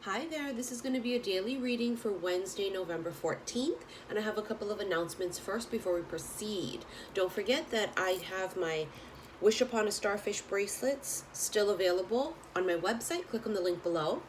Hi there, this is going to be a daily reading for Wednesday, November 14th, and I have a couple of announcements first before we proceed. Don't forget that I have my Wish Upon a Starfish bracelets still available on my website. Click on the link below.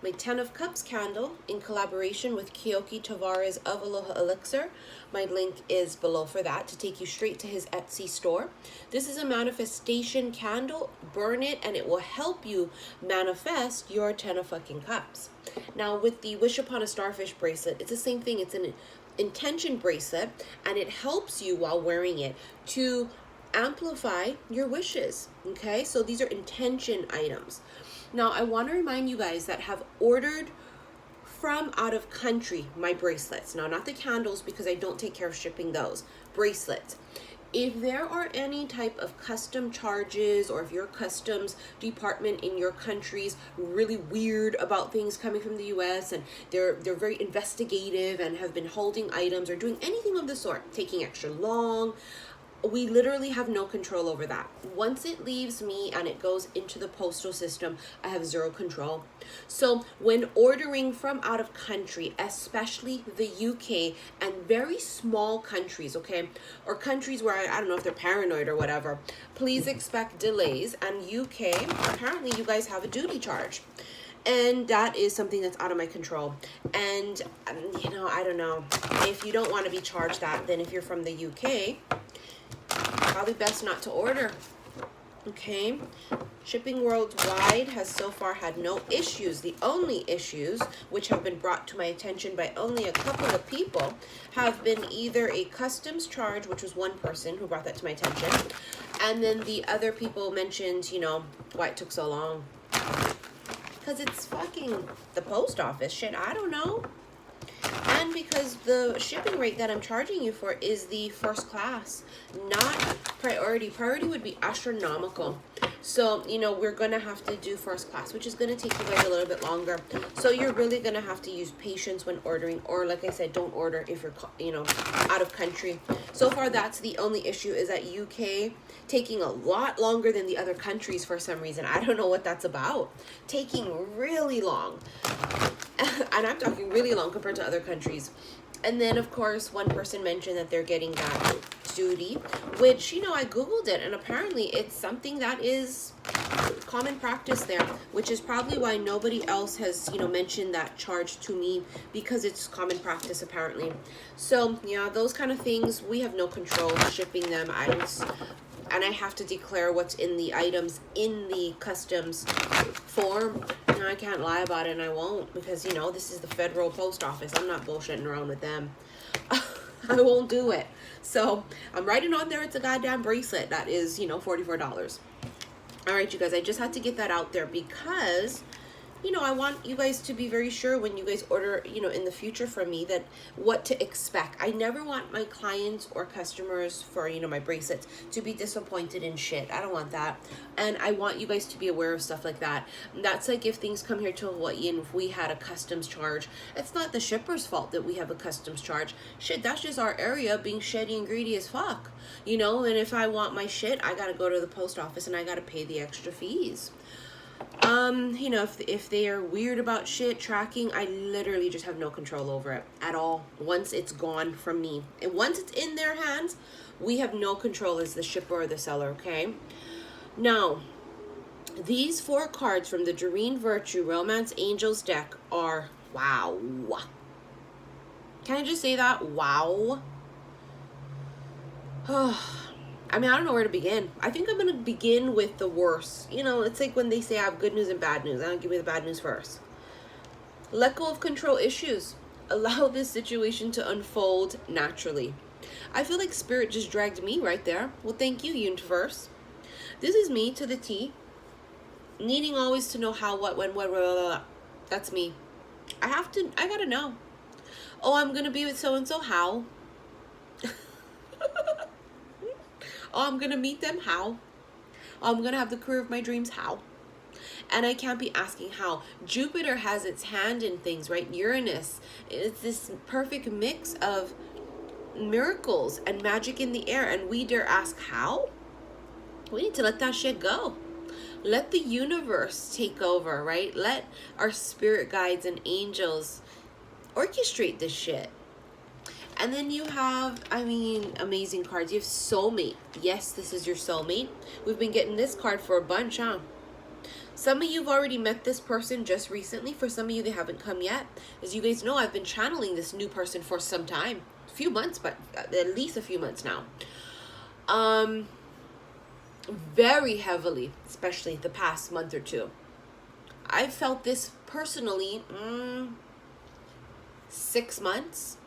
My 10 of Cups candle in collaboration with Keoki Tavares of Aloha Elixir. My link is below for that to take you straight to his Etsy store. This is a manifestation candle. Burn it and it will help you manifest your 10 of fucking Cups. Now with the Wish Upon a Starfish bracelet, it's the same thing. It's an intention bracelet and it helps you while wearing it to amplify your wishes. Okay, so these are intention items. Now, I want to remind you guys that have ordered from out of country my bracelets. Now, not the candles because I don't take care of shipping those. Bracelets. If there are any type of custom charges or if your customs department in your country's really weird about things coming from the US and they're very investigative and have been holding items or doing anything of the sort, taking extra long, we literally have no control over that. Once it leaves me and it goes into the postal system, I have zero control. So when ordering from out of country, especially the UK and very small countries, okay, or countries where I don't know if they're paranoid or whatever, please expect delays. And UK, apparently you guys have a duty charge. And that is something that's out of my control. And, you know, I don't know. If you don't want to be charged that, then if you're from the UK, probably best not to order. Okay, shipping worldwide has so far had no issues. The only issues, which have been brought to my attention by only a couple of people, have been either a customs charge, which was one person who brought that to my attention, and then the other people mentioned, you know, why it took so long. Because it's fucking the post office. Shit, I don't know. And because the shipping rate that I'm charging you for is the first class, not priority. Priority would be astronomical. So, you know, we're going to have to do first class, which is going to take you guys a little bit longer. So you're really going to have to use patience when ordering. Or like I said, don't order if you're, you know, out of country. So far, that's the only issue is that UK taking a lot longer than the other countries for some reason. I don't know what that's about. Taking really long. And I'm talking really long compared to other countries. And then, of course, one person mentioned that they're getting that duty, which, you know, I Googled it, and apparently it's something that is common practice there, which is probably why nobody else has, you know, mentioned that charge to me, because it's common practice, apparently. So, yeah, those kind of things, we have no control shipping them. And I have to declare what's in the items in the customs form. And I can't lie about it, and I won't, because, you know, this is the federal post office. I'm not bullshitting around with them. I won't do it. So I'm writing on there it's a goddamn bracelet that is, you know, $44. All right, you guys, I just had to get that out there because, you know, I want you guys to be very sure when you guys order, you know, in the future from me, that what to expect. I never want my clients or customers for, you know, my bracelets to be disappointed in shit. I don't want that. And I want you guys to be aware of stuff like that. That's like if things come here to Hawaii and if we had a customs charge, it's not the shipper's fault that we have a customs charge. Shit, that's just our area being shitty and greedy as fuck. You know, and if I want my shit, I gotta go to the post office and I gotta pay the extra fees. You know, if they are weird about shit tracking, I literally just have no control over it at all. Once it's gone from me, and once it's in their hands, we have no control as the shipper or the seller. Okay, now these 4 cards from the Doreen Virtue Romance Angels deck are wow. Can I just say that? Wow. I mean, I don't know where to begin. I think I'm going to begin with the worst. You know, it's like when they say I have good news and bad news. I'll give you the bad news first. Let go of control issues. Allow this situation to unfold naturally. I feel like spirit just dragged me right there. Well, thank you, universe. This is me to the T. Needing always to know how, what, when, what, blah, blah, blah. That's me. I gotta know. Oh, I'm going to be with so-and-so. How? Oh, I'm going to meet them. How? Oh, I'm going to have the career of my dreams. How? And I can't be asking how. Jupiter has its hand in things, right? Uranus. It's this perfect mix of miracles and magic in the air. And we dare ask how? We need to let that shit go. Let the universe take over, right? Let our spirit guides and angels orchestrate this shit. And then you have, I mean, amazing cards. You have Soulmate. Yes, this is your soulmate. We've been getting this card for a bunch, huh? Some of you have already met this person just recently. For some of you, they haven't come yet. As you guys know, I've been channeling this new person for some time. A few months, but at least a few months now. Very heavily, especially the past month or two. I've felt this personally 6 months.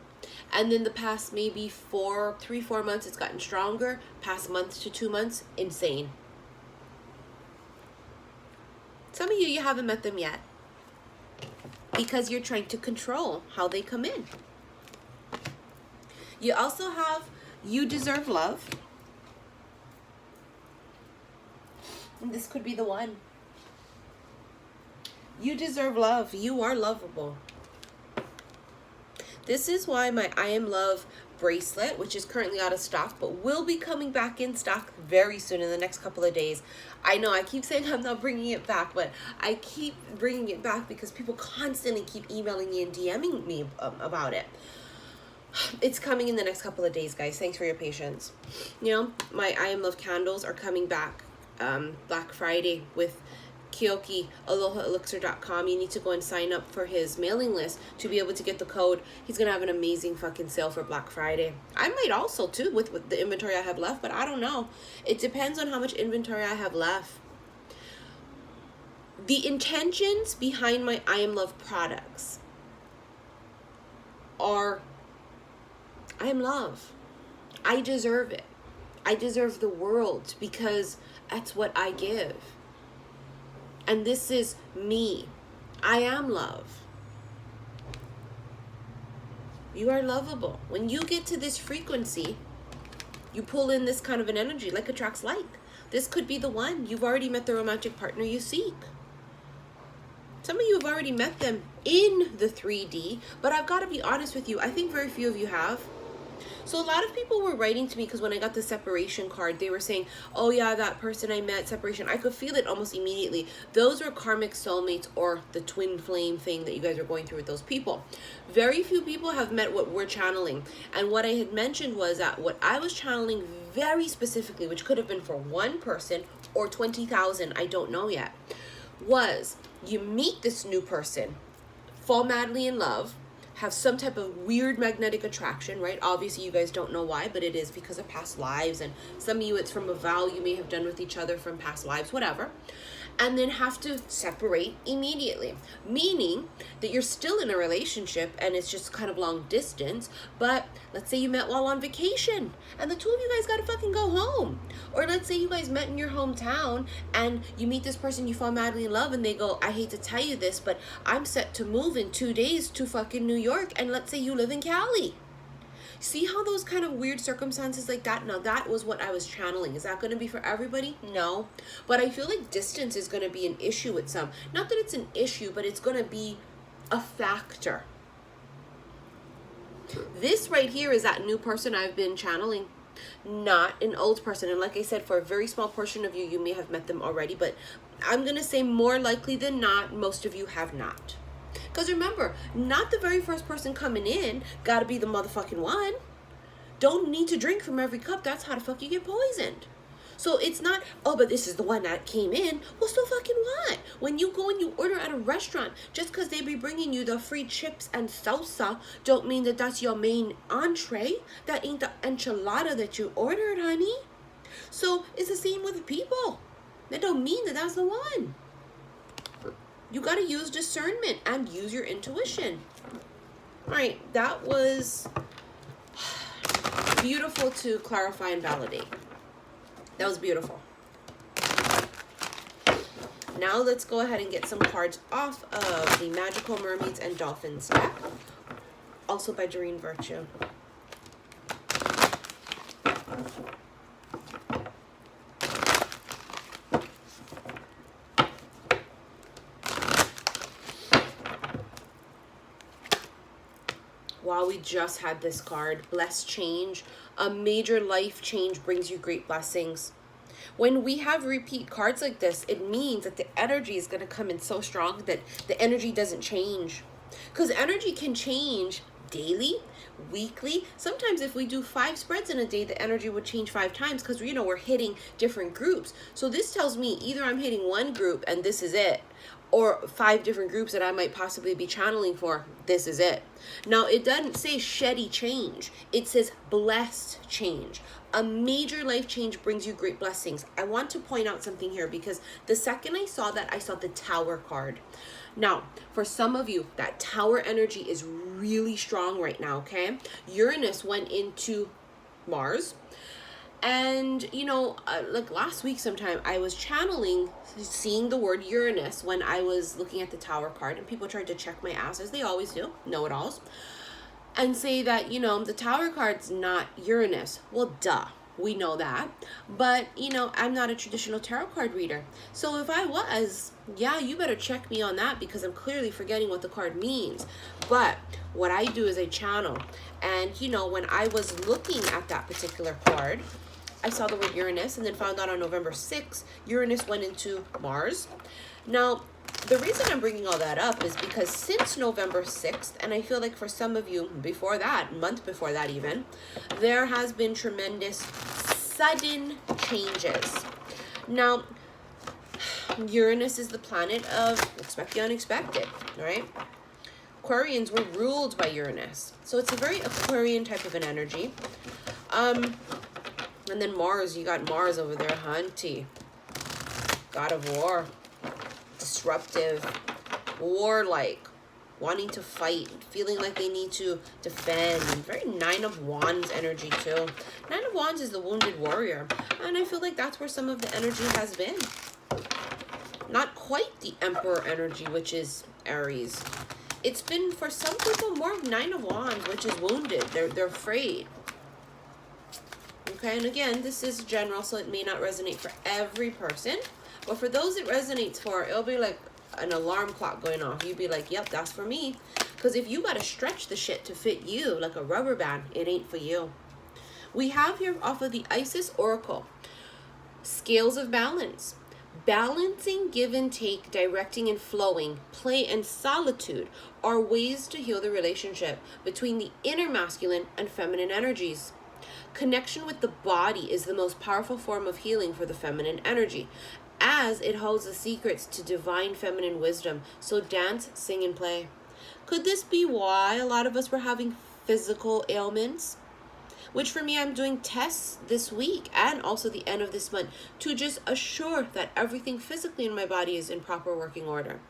And then the past maybe 4 months, it's gotten stronger. Past month to 2 months, insane. Some of you, you haven't met them yet because you're trying to control how they come in. You also have You Deserve Love. And this could be the one. You deserve love. You are lovable. This is why my I Am Love bracelet, which is currently out of stock, but will be coming back in stock very soon in the next couple of days. I know I keep saying I'm not bringing it back, but I keep bringing it back because people constantly keep emailing me and DMing me about it. It's coming in the next couple of days, guys. Thanks for your patience. You know, my I Am Love candles are coming back Black Friday with Keoki, AlohaElixir.com. You need to go and sign up for his mailing list to be able to get the code. He's gonna have an amazing fucking sale for Black Friday. I might also too with the inventory I have left, but I don't know. It depends on how much inventory I have left. The intentions behind my I Am Love products are I am love. I deserve it. I deserve the world because that's what I give. And this is me. I am love. You are lovable. When you get to this frequency, you pull in this kind of an energy, like attracts like. This could be the one. You've already met the romantic partner you seek. Some of you have already met them in the 3D, but I've got to be honest with you. I think very few of you have. So a lot of people were writing to me because when I got the separation card, they were saying, oh yeah, that person I met, separation. I could feel it almost immediately. Those were karmic soulmates or the twin flame thing that you guys are going through with those people. Very few people have met what we're channeling. And what I had mentioned was that what I was channeling very specifically, which could have been for one person or 20,000, I don't know yet, was you meet this new person, fall madly in love, have some type of weird magnetic attraction, right? Obviously, you guys don't know why, but it is because of past lives. And some of you, it's from a vow you may have done with each other from past lives, whatever. And then have to separate immediately. Meaning that you're still in a relationship and it's just kind of long distance. But let's say you met while on vacation and the two of you guys got to fucking go home. Or let's say you guys met in your hometown and you meet this person you fall madly in love and they go, I hate to tell you this, but I'm set to move in 2 days to fucking New York. And let's say you live in Cali. See how those kind of weird circumstances like that? Now that was what I was channeling. Is that going to be for everybody? No. But I feel like distance is going to be an issue with some. Not that it's an issue, but it's going to be a factor. This right here is that new person I've been channeling. Not an old person. And like I said, for a very small portion of you, you may have met them already. But I'm going to say more likely than not, most of you have not. Because remember, not the very first person coming in gotta be the motherfucking one. Don't need to drink from every cup. That's how the fuck you get poisoned. So it's not, oh, but this is the one that came in. Well, so fucking what? When you go and you order at a restaurant, just because they be bringing you the free chips and salsa, don't mean that that's your main entree. That ain't the enchilada that you ordered, honey. So it's the same with people. That don't mean that that's the one. You got to use discernment and use your intuition. All right, that was beautiful to clarify and validate. That was beautiful. Now let's go ahead and get some cards off of the Magical Mermaids and Dolphins deck, also by Doreen Virtue. Wow, we just had this card. Blessed change. A major life change brings you great blessings. When we have repeat cards like this, it means that the energy is going to come in so strong that the energy doesn't change. Because energy can change daily, weekly. Sometimes if we do 5 spreads in a day, the energy would change 5 times because, you know, we're hitting different groups. So this tells me either I'm hitting one group and this is it, or 5 different groups that I might possibly be channeling for. This is it. Now, it doesn't say shitty change. It says blessed change. A major life change brings you great blessings. I want to point out something here because the second I saw that, I saw the Tower card. Now, for some of you, that Tower energy is really strong right now, okay? Uranus went into Mars. And, you know, like last week sometime, I was channeling, seeing the word Uranus when I was looking at the Tower card. And people tried to check my ass, as they always do, know-it-alls. And say that, you know, the Tower card's not Uranus. Well, duh. We know that. But, you know, I'm not a traditional tarot card reader. So if I was, yeah, you better check me on that because I'm clearly forgetting what the card means. But what I do is I channel. And, you know, when I was looking at that particular card, I saw the word Uranus and then found out on November 6th, Uranus went into Mars. Now, the reason I'm bringing all that up is because since November 6th, and I feel like for some of you before that, month before that even, there has been tremendous sudden changes. Now, Uranus is the planet of expect the unexpected, right? Aquarians were ruled by Uranus. So it's a very Aquarian type of an energy. And then Mars, you got Mars over there, hunty. God of War. Disruptive, warlike, wanting to fight, feeling like they need to defend, and very 9 of Wands energy too. 9 of Wands is the wounded warrior, and I feel like that's where some of the energy has been. Not quite the Emperor energy, which is Aries. It's been for some people more of 9 of Wands, which is wounded. They're afraid. Okay, and again, this is general, so it may not resonate for every person. But for those it resonates for, it'll be like an alarm clock going off. You'd be like, yep, that's for me. Because if you got to stretch the shit to fit you like a rubber band, it ain't for you. We have here off of the Isis Oracle, scales of balance. Balancing, give and take, directing and flowing, play and solitude are ways to heal the relationship between the inner masculine and feminine energies. Connection with the body is the most powerful form of healing for the feminine energy, as it holds the secrets to divine feminine wisdom. So dance, sing, and play. Could this be why a lot of us were having physical ailments? Which for me, I'm doing tests this week and also the end of this month to just assure that everything physically in my body is in proper working order.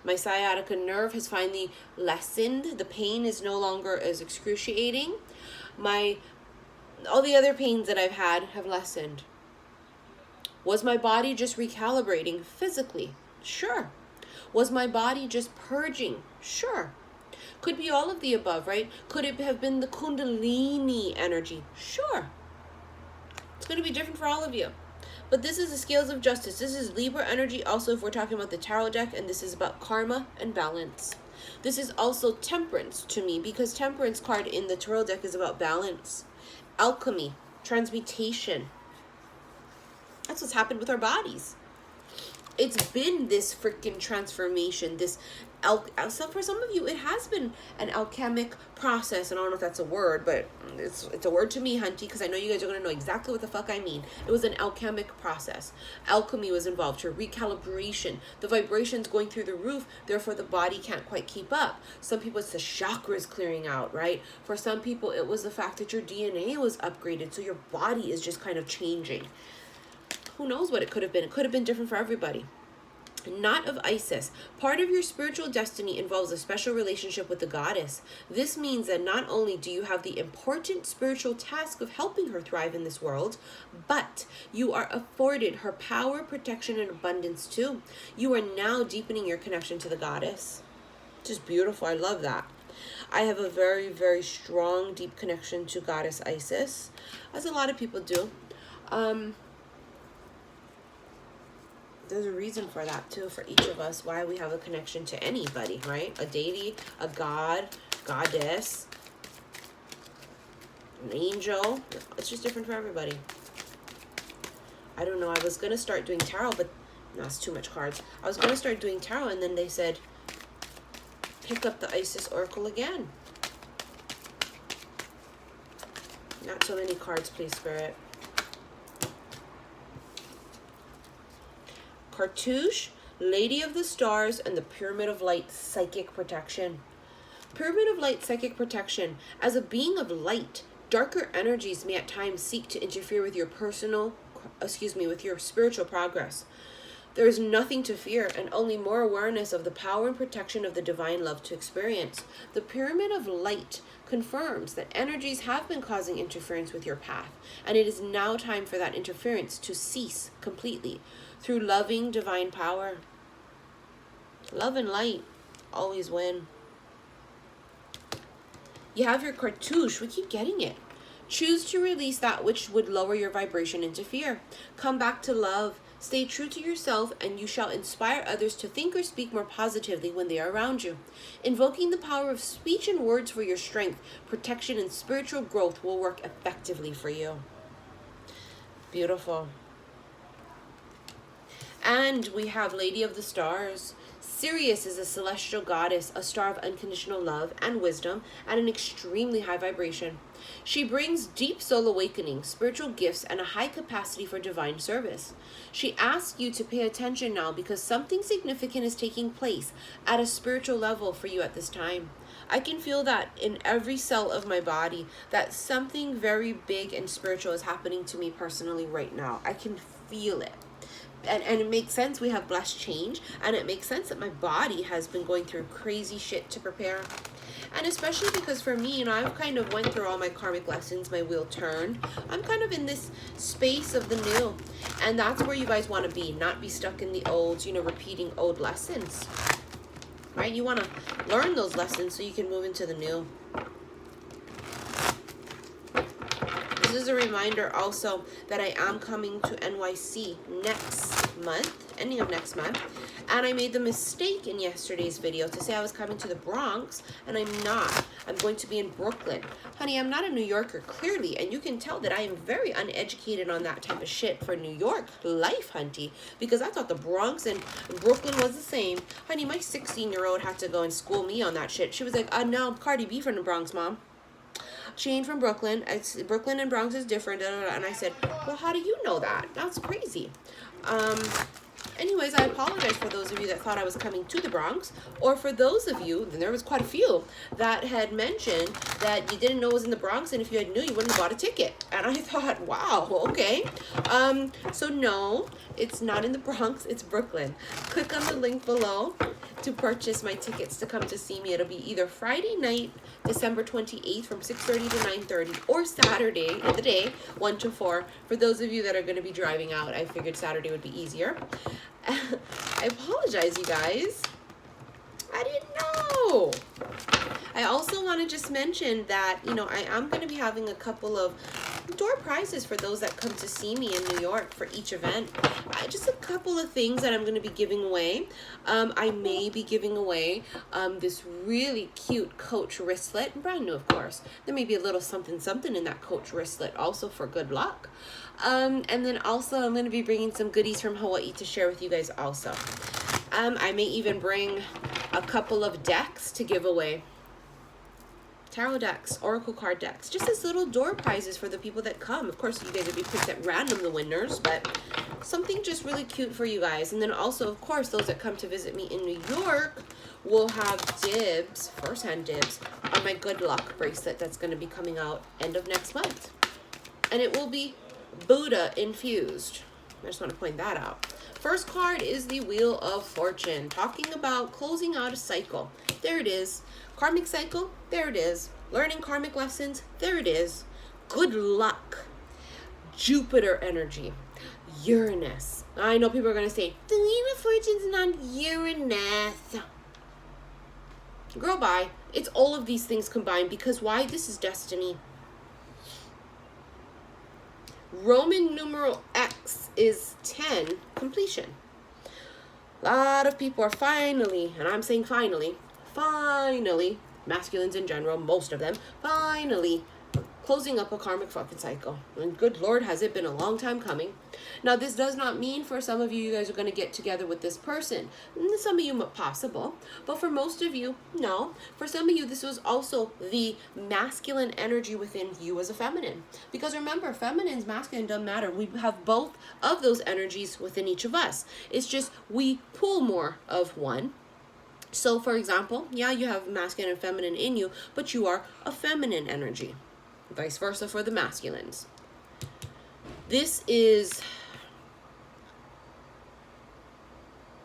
My sciatica nerve has finally lessened. The pain is no longer as excruciating. All the other pains that I've had have lessened. Was my body just recalibrating physically? Sure. Was my body just purging? Sure. Could be all of the above, right? Could it have been the Kundalini energy? Sure. It's going to be different for all of you. But this is the scales of justice. This is Libra energy also if we're talking about the tarot deck, and this is about karma and balance. This is also temperance to me because temperance card in the tarot deck is about balance. Alchemy, transmutation. That's what's happened with our bodies. It's been this freaking transformation, so for some of you, it has been an alchemic process. And I don't know if that's a word, but it's a word to me, hunty, because I know you guys are going to know exactly what the fuck I mean. It was an alchemic process. Alchemy was involved, her recalibration. The vibrations going through the roof, therefore the body can't quite keep up. Some people, it's the chakras clearing out, right? For some people, it was the fact that your DNA was upgraded, so your body is just kind of changing. Who knows what it could have been? It could have been different for everybody. Knot of Isis. Part of your spiritual destiny involves a special relationship with the goddess. This means that not only do you have the important spiritual task of helping her thrive in this world, but you are afforded her power, protection, and abundance too. You are now deepening your connection to the goddess. Just beautiful. I love that. I have a very, very strong, deep connection to Goddess Isis, as a lot of people do. There's a reason for that too, for each of us, why we have a connection to anybody, right? A deity, a god, goddess, an angel. It's just different for everybody. I don't know, I was going to start doing tarot, but that's too much cards. I was going to start doing tarot, and then they said, pick up the Isis Oracle again. Not so many cards, please, Spirit. Cartouche, Lady of the Stars, and the Pyramid of Light, Psychic Protection. Pyramid of Light, Psychic Protection. As a being of light, darker energies may at times seek to interfere with your with your spiritual progress. There is nothing to fear, and only more awareness of the power and protection of the divine love to experience. The Pyramid of Light confirms that energies have been causing interference with your path, and it is now time for that interference to cease completely through loving divine power. Love and light always win. You have your cartouche. We keep getting it. Choose to release that which would lower your vibration into fear. Come back to love. Stay true to yourself, and you shall inspire others to think or speak more positively when they are around you. Invoking the power of speech and words for your strength, protection, and spiritual growth will work effectively for you. Beautiful. And we have Lady of the Stars. Sirius is a celestial goddess, a star of unconditional love and wisdom at an extremely high vibration. She brings deep soul awakening, spiritual gifts, and a high capacity for divine service. She asks you to pay attention now because something significant is taking place at a spiritual level for you at this time. I can feel that in every cell of my body, that something very big and spiritual is happening to me personally right now. I can feel it. And it makes sense. We have blessed change, and it makes sense that my body has been going through crazy shit to prepare. And especially because for me, I've kind of went through all my karmic lessons, my wheel turned. I'm kind of in this space of the new, and that's where you guys want to be, not be stuck in the old, repeating old lessons, right? You want to learn those lessons so you can move into the new. This is a reminder also that I am coming to NYC next month, ending of next month. And I made the mistake in yesterday's video to say I was coming to the Bronx, and I'm not. I'm going to be in Brooklyn. Honey, I'm not a New Yorker, clearly, and you can tell that I am very uneducated on that type of shit for New York life, hunty, because I thought the Bronx and Brooklyn was the same. Honey, my 16-year-old had to go and school me on that shit. She was like, no, Cardi B from the Bronx, Mom. She ain't from Brooklyn. Brooklyn and Bronx is different. And I said, well, how do you know that? That's crazy. Anyways, I apologize for those of you that thought I was coming to the Bronx, or for those of you, and there was quite a few, that had mentioned that you didn't know it was in the Bronx, and if you had knew, you wouldn't have bought a ticket. And I thought, wow, okay. So no, it's not in the Bronx, it's Brooklyn. Click on the link below to purchase my tickets to come to see me. It'll be either Friday night, December 28th from 6:30 to 9:30, or Saturday in the day, 1 to 4. For those of you that are going to be driving out, I figured Saturday would be easier. I apologize, you guys. I didn't know. I also want to just mention that, I am going to be having a couple of door prizes for those that come to see me in New York for each event. Just a couple of things that I'm going to be giving away. I may be giving away this really cute Coach wristlet, brand new, of course. There may be a little something in that Coach wristlet also for good luck. And then also I'm going to be bringing some goodies from Hawaii to share with you guys also. I may even bring a couple of decks to give away. Tarot decks, oracle card decks, just as little door prizes for the people that come. Of course, you guys will be picked at random, the winners, but something just really cute for you guys. And then also, of course, those that come to visit me in New York will have dibs, first-hand dibs, on my good luck bracelet that's going to be coming out end of next month. And it will be Buddha infused. I just want to point that out. First card is the Wheel of Fortune, talking about closing out a cycle. There it is. Karmic cycle, there it is. Learning karmic lessons, there it is. Good luck. Jupiter energy. Uranus. I know people are going to say, the Wheel of Fortune's not Uranus. Girl, bye. It's all of these things combined, because why? This is destiny. Roman numeral X is 10, completion. A lot of people are finally, and I'm saying finally, masculines in general, most of them, finally closing up a karmic fucking cycle. And good Lord, has it been a long time coming. Now, this does not mean for some of you, you guys are going to get together with this person. And some of you, possible. But for most of you, no. For some of you, this was also the masculine energy within you as a feminine. Because remember, feminines, masculine, doesn't matter. We have both of those energies within each of us. It's just we pull more of one. So, for example, yeah, you have masculine and feminine in you, but you are a feminine energy. Vice versa for the masculines. This is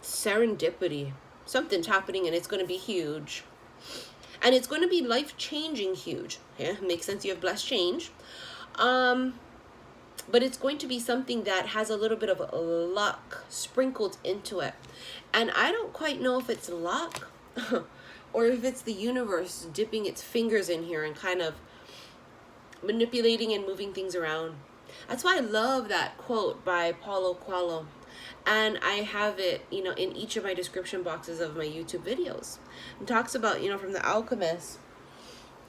serendipity. Something's happening and it's going to be huge. And it's going to be life-changing huge. Yeah, makes sense. You have blessed change. But it's going to be something that has a little bit of luck sprinkled into it. And I don't quite know if it's luck or if it's the universe dipping its fingers in here and kind of manipulating and moving things around. That's why I love that quote by Paulo Coelho. And I have it, in each of my description boxes of my YouTube videos. It talks about, from the Alchemist,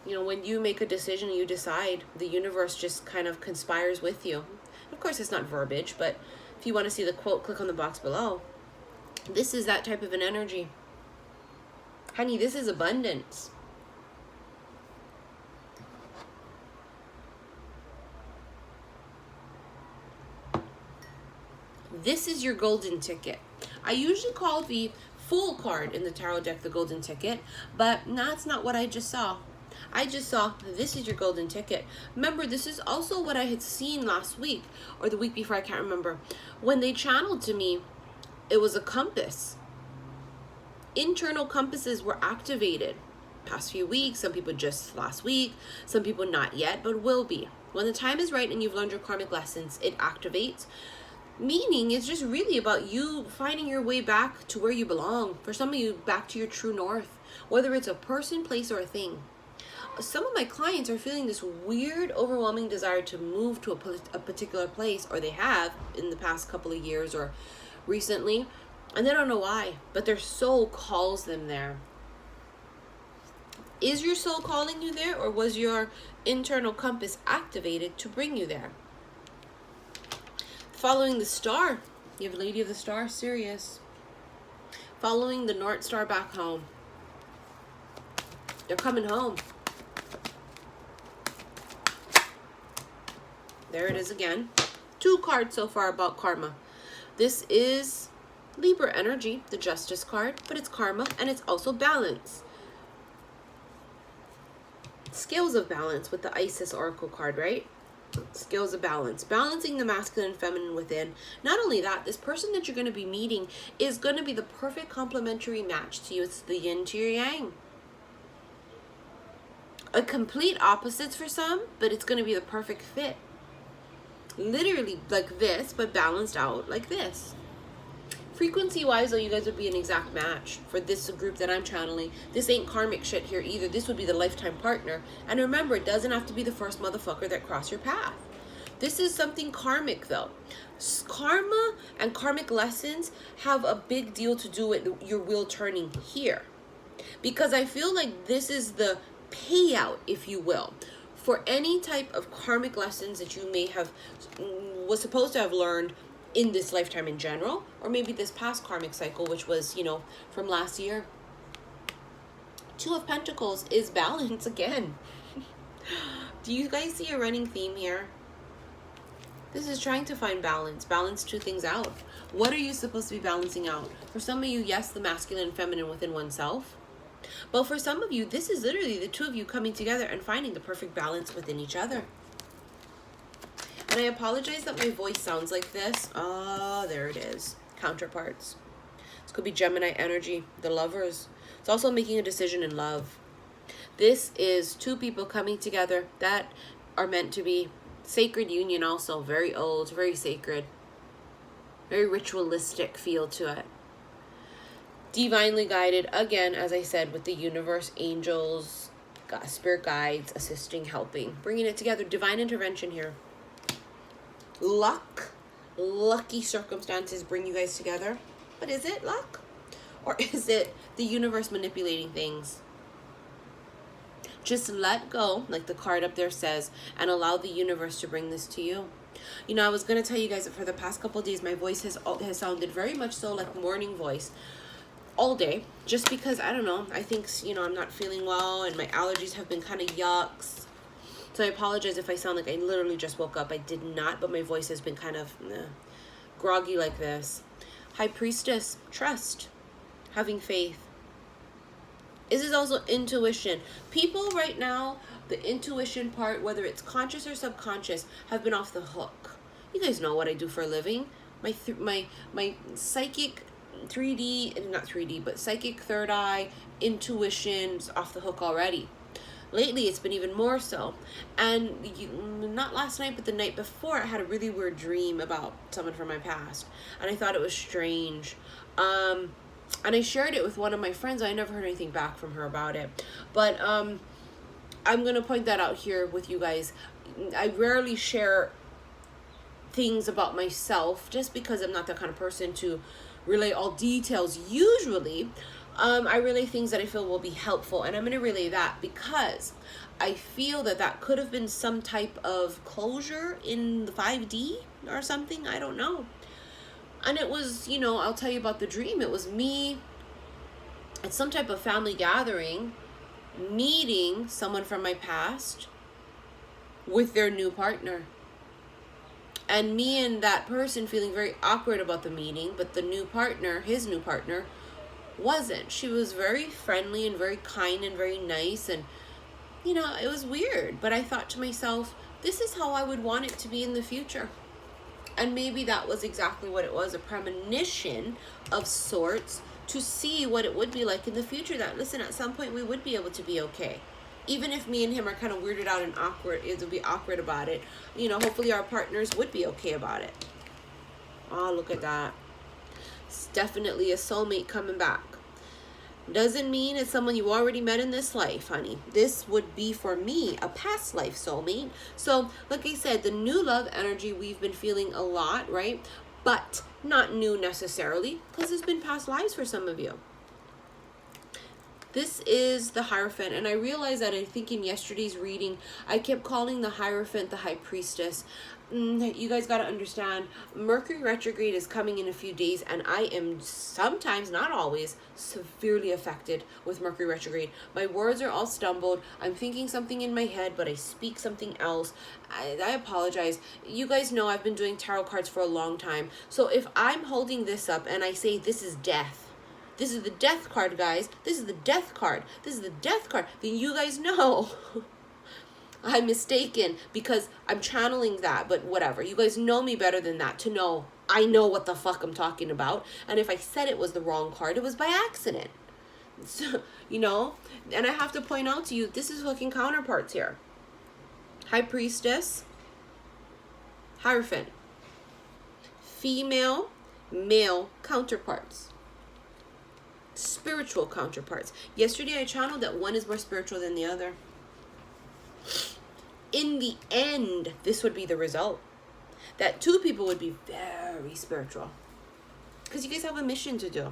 when you make a decision, you decide, the universe just kind of conspires with you. Of course, it's not verbiage, but if you want to see the quote, click on the box below. This is that type of an energy. Honey, this is abundance. This is your golden ticket. I usually call the Fool card in the tarot deck the golden ticket, but that's not what I just saw. I just saw this is your golden ticket. Remember, this is also what I had seen last week or the week before, I can't remember. When they channeled to me, it was a compass. Internal compasses were activated past few weeks. Some people just last week, some people not yet, but will be. When the time is right and you've learned your karmic lessons, it activates. Meaning it's just really about you finding your way back to where you belong. For some of you, back to your true north, whether it's a person, place, or a thing. Some of my clients are feeling this weird, overwhelming desire to move to a particular place, or they have in the past couple of years or recently, and they don't know why, but their soul calls them there. Is your soul calling you there, or was your internal compass activated to bring you there? Following the star, you have Lady of the Star, Sirius. Following the North Star back home. They're coming home. There it is again. 2 cards so far about karma. This is Libra energy, the Justice card, but it's karma and it's also balance. Scales of balance with the Isis Oracle card, right? Scales of balance, balancing the masculine and feminine within. Not only that, this person that you're going to be meeting is going to be the perfect complementary match to you. It's the yin to your yang. A complete opposites for some, but it's going to be the perfect fit. Literally like this, but balanced out like this. Frequency wise, though, you guys would be an exact match for this group that I'm channeling. This ain't karmic shit here either. This would be the lifetime partner. And remember, it doesn't have to be the first motherfucker that crossed your path. This is something karmic, though. Karma and karmic lessons have a big deal to do with your wheel turning here. Because I feel like this is the payout, if you will, for any type of karmic lessons that you may have, was supposed to have learned in this lifetime in general, or maybe this past karmic cycle, which was, from last year. 2 of Pentacles is balance again. Do you guys see a running theme here? This is trying to find balance. Balance 2 things out. What are you supposed to be balancing out? For some of you, yes, the masculine and feminine within oneself. But for some of you, this is literally the 2 of you coming together and finding the perfect balance within each other. And I apologize that my voice sounds like this. Oh, there it is. Counterparts. This could be Gemini energy, the lovers. It's also making a decision in love. This is 2 people coming together that are meant to be. Sacred union also. Very old, very sacred. Very ritualistic feel to it. Divinely guided, again, as I said, with the universe, angels, spirit guides, assisting, helping. Bringing it together. Divine intervention here. Luck, lucky circumstances bring you guys together. But is it luck? Or is it the universe manipulating things? Just let go, like the card up there says, and allow the universe to bring this to you. You know, I was going to tell you guys that for the past couple of days, my voice has sounded very much so like morning voice all day. Just because, I don't know, I think, you know, I'm not feeling well and my allergies have been kind of yucks. So I apologize if I sound like I literally just woke up. I did not, but my voice has been kind of groggy like this. High Priestess, trust, having faith. This is also intuition. People right now, the intuition part, whether it's conscious or subconscious, have been off the hook. You guys know what I do for a living. My psychic 3D, not 3D, but psychic third eye, intuition's off the hook already. Lately, it's been even more so. And not last night, but the night before, I had a really weird dream about someone from my past. And I thought it was strange. And I shared it with one of my friends. I never heard anything back from her about it. But I'm going to point that out here with you guys. I rarely share things about myself just because I'm not that kind of person to relay all details. Usually, I relay things that I feel will be helpful. And I'm going to relay that because I feel that that could have been some type of closure in the 5D or something. I don't know. And it was, you know, I'll tell you about the dream. It was me at some type of family gathering, meeting someone from my past with their new partner. And me and that person feeling very awkward about the meeting, but the new partner, his new partner, wasn't. She was very friendly and very kind and very nice. And, you know, it was weird. But I thought to myself, this is how I would want it to be in the future. And maybe that was exactly what it was, a premonition of sorts to see what it would be like in the future. That, listen, at some point we would be able to be okay. Even if me and him are kind of weirded out and awkward, it'll be awkward about it. You know, hopefully our partners would be okay about it. Oh, look at that. It's definitely a soulmate coming back. Doesn't mean it's someone you already met in this life, honey. This would be, for me, a past life soulmate. So, like I said, the new love energy we've been feeling a lot, right? But not new necessarily, because it's been past lives for some of you. This is the Hierophant, and I realized that I think in yesterday's reading, I kept calling the Hierophant the High Priestess. You guys got to understand, Mercury retrograde is coming in a few days, and I am sometimes, not always, severely affected with Mercury retrograde. My words are all stumbled. I'm thinking something in my head, but I speak something else. I apologize. You guys know I've been doing tarot cards for a long time. So if I'm holding this up and I say this is death, this is the death card, guys, this is the death card, this is the death card, then you guys know I'm mistaken because I'm channeling that, but whatever. You guys know me better than that to know I know what the fuck I'm talking about. And if I said it was the wrong card, it was by accident. So, you know, and I have to point out to you, this is fucking counterparts here. High Priestess, Hierophant. Female, male counterparts. Spiritual counterparts. Yesterday I channeled that one is more spiritual than the other. In the end, this would be the result. That two people would be very spiritual. Because you guys have a mission to do.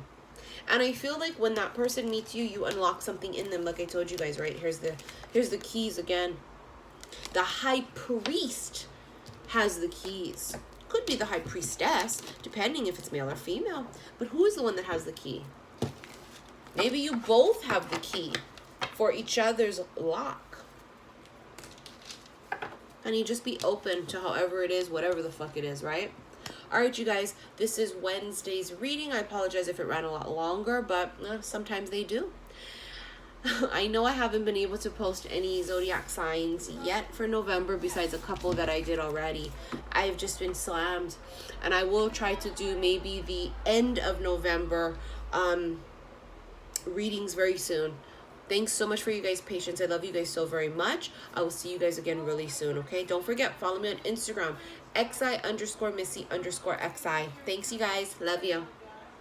And I feel like when that person meets you, you unlock something in them. Like I told you guys, right? Here's the keys again. The High Priest has the keys. Could be the High Priestess, depending if it's male or female. But who is the one that has the key? Maybe you both have the key for each other's lock. And you just be open to however it is, whatever the fuck it is, right? All right, you guys, this is Wednesday's reading. I apologize if it ran a lot longer, but sometimes they do. I know I haven't been able to post any zodiac signs yet for November besides a couple that I did already. I've just been slammed. And I will try to do maybe the end of November readings very soon. Thanks so much for you guys' patience. I love you guys so very much. I will see you guys again really soon, okay? Don't forget, follow me on Instagram, xi_Missy_xi. Thanks, you guys. Love you.